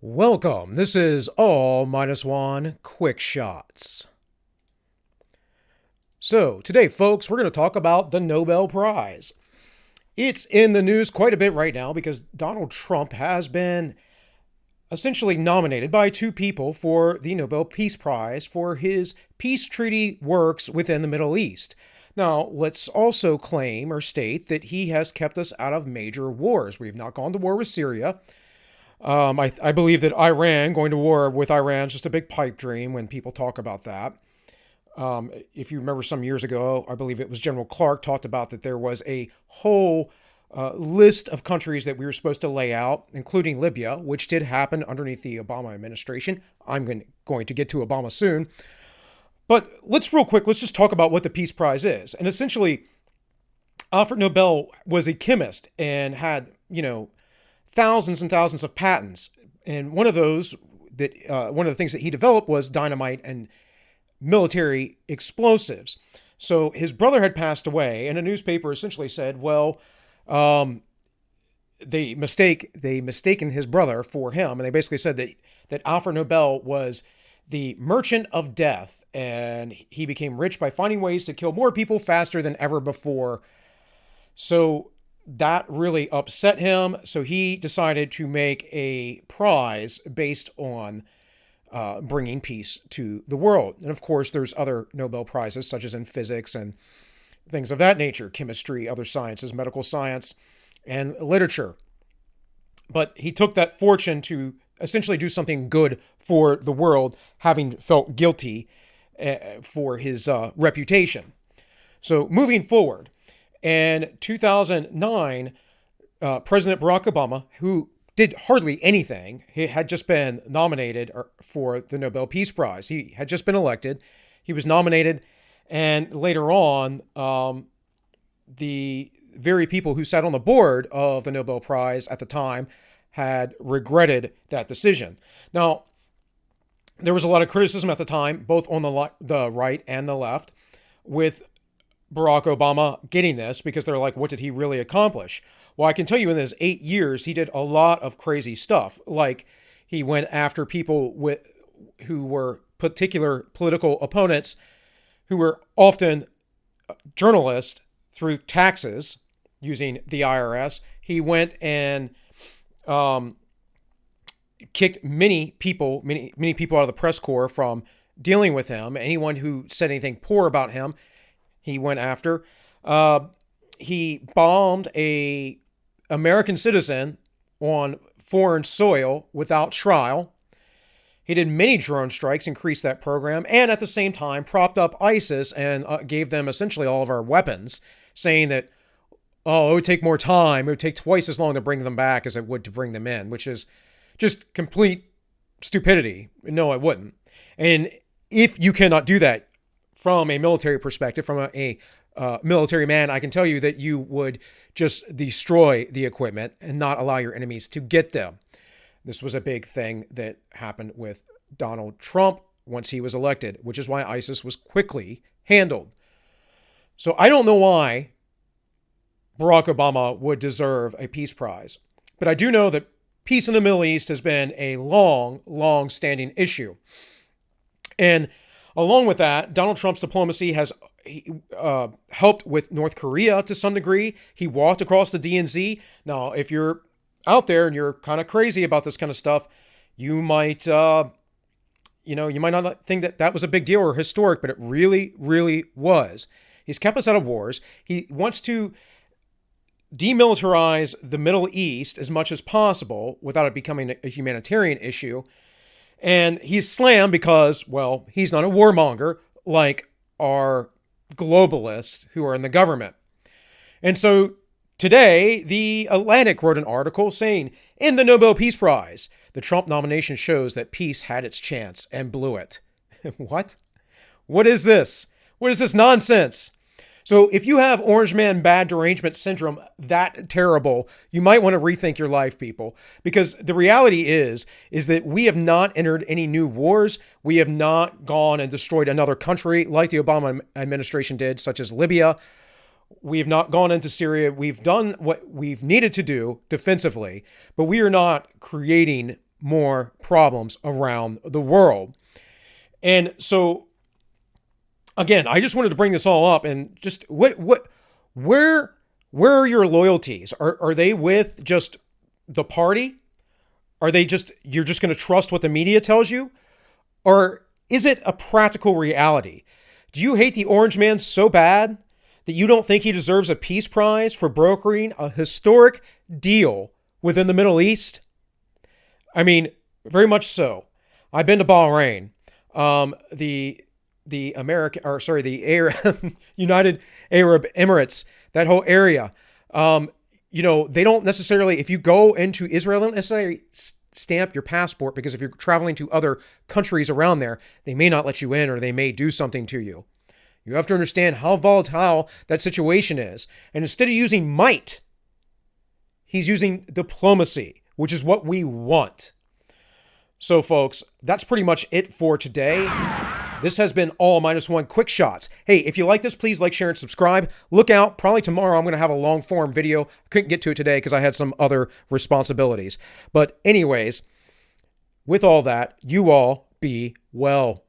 Welcome. This is AllMinucOne Quick Shots. So, today, folks, we're going to talk about the Nobel Prize. It's in the news quite a bit right now because Donald Trump has been essentially nominated by two people for the Nobel Peace Prize for his peace treaty works within the Middle East. Now, let's also claim or state that he has kept us out of major wars. We've not gone to war with Syria. I believe that Iran, going to war with Iran, is just a big pipe dream when people talk about that. If you remember some years ago, I believe it was General Clark talked about that there was a whole list of countries that we were supposed to lay out, including Libya, which did happen underneath the Obama administration. I'm going to get to Obama soon. But let's just talk about what the Peace Prize is. And essentially, Alfred Nobel was a chemist and had, thousands and thousands of patents. And one of the things that he developed was dynamite and military explosives. So his brother had passed away, and a newspaper essentially said, well, they mistaken his brother for him. And they basically said that Alfred Nobel was the merchant of death, and he became rich by finding ways to kill more people faster than ever before. So that really upset him. So he decided to make a prize based on bringing peace to the world. And of course, there's other Nobel Prizes, such as in physics and things of that nature, chemistry, other sciences, medical science, and literature. But he took that fortune to essentially do something good for the world, having felt guilty for his reputation. So moving forward, in 2009, President Barack Obama, who did hardly anything, he had just been nominated for the Nobel Peace Prize. He had just been elected. He was nominated, and later on, the very people who sat on the board of the Nobel Prize at the time had regretted that decision. Now, there was a lot of criticism at the time, both on the right and the left, with Barack Obama getting this, because they're like, what did he really accomplish? Well, I can tell you in his 8 years, he did a lot of crazy stuff. Like, he went after people who were particular political opponents, who were often journalists, through taxes using the IRS. He went and kicked many people out of the press corps from dealing with him. Anyone who said anything poor about him, he went after. He bombed a American citizen on foreign soil without trial. He did many drone strikes, increased that program, and at the same time propped up ISIS and gave them essentially all of our weapons, saying that, it would take more time. It would take twice as long to bring them back as it would to bring them in, which is just complete stupidity. No, it wouldn't. And if you cannot do that from a military perspective, from a military man, I can tell you that you would just destroy the equipment and not allow your enemies to get them. This was a big thing that happened with Donald Trump once he was elected, which is why ISIS was quickly handled. So I don't know why Barack Obama would deserve a peace prize, but I do know that peace in the Middle East has been a long-standing issue. And along with that, Donald Trump's diplomacy has helped with North Korea to some degree. He walked across the DNZ. Now, if you're out there and you're kind of crazy about this kind of stuff, you might, you might not think that was a big deal or historic, but it really, really was. He's kept us out of wars. He wants to demilitarize the Middle East as much as possible without it becoming a humanitarian issue. And he's slammed because, well, he's not a warmonger like our globalists who are in the government. And so today, The Atlantic wrote an article saying, in the Nobel Peace Prize, the Trump nomination shows that peace had its chance and blew it. What? What is this? What is this nonsense? So if you have Orange Man Bad Derangement Syndrome that terrible, you might want to rethink your life, people. Because the reality is that we have not entered any new wars. We have not gone and destroyed another country like the Obama administration did, such as Libya. We have not gone into Syria. We've done what we've needed to do defensively, but we are not creating more problems around the world. And so, again, I just wanted to bring this all up and just where are your loyalties? Are they with just the party? Are they just, you're just going to trust what the media tells you? Or is it a practical reality? Do you hate the Orange Man so bad that you don't think he deserves a peace prize for brokering a historic deal within the Middle East? I mean, very much so. I've been to Bahrain. The American, or sorry, the United Arab Emirates, that whole area. They don't necessarily, if you go into Israel, they don't necessarily stamp your passport, because if you're traveling to other countries around there, they may not let you in, or they may do something to you. You have to understand how volatile that situation is. And instead of using might, he's using diplomacy, which is what we want. So, folks, that's pretty much it for today. This has been AllMinucOne Quick Shots. Hey, if you like this, please like, share, and subscribe. Look out. Probably tomorrow I'm going to have a long-form video. I couldn't get to it today because I had some other responsibilities. But anyways, with all that, you all be well.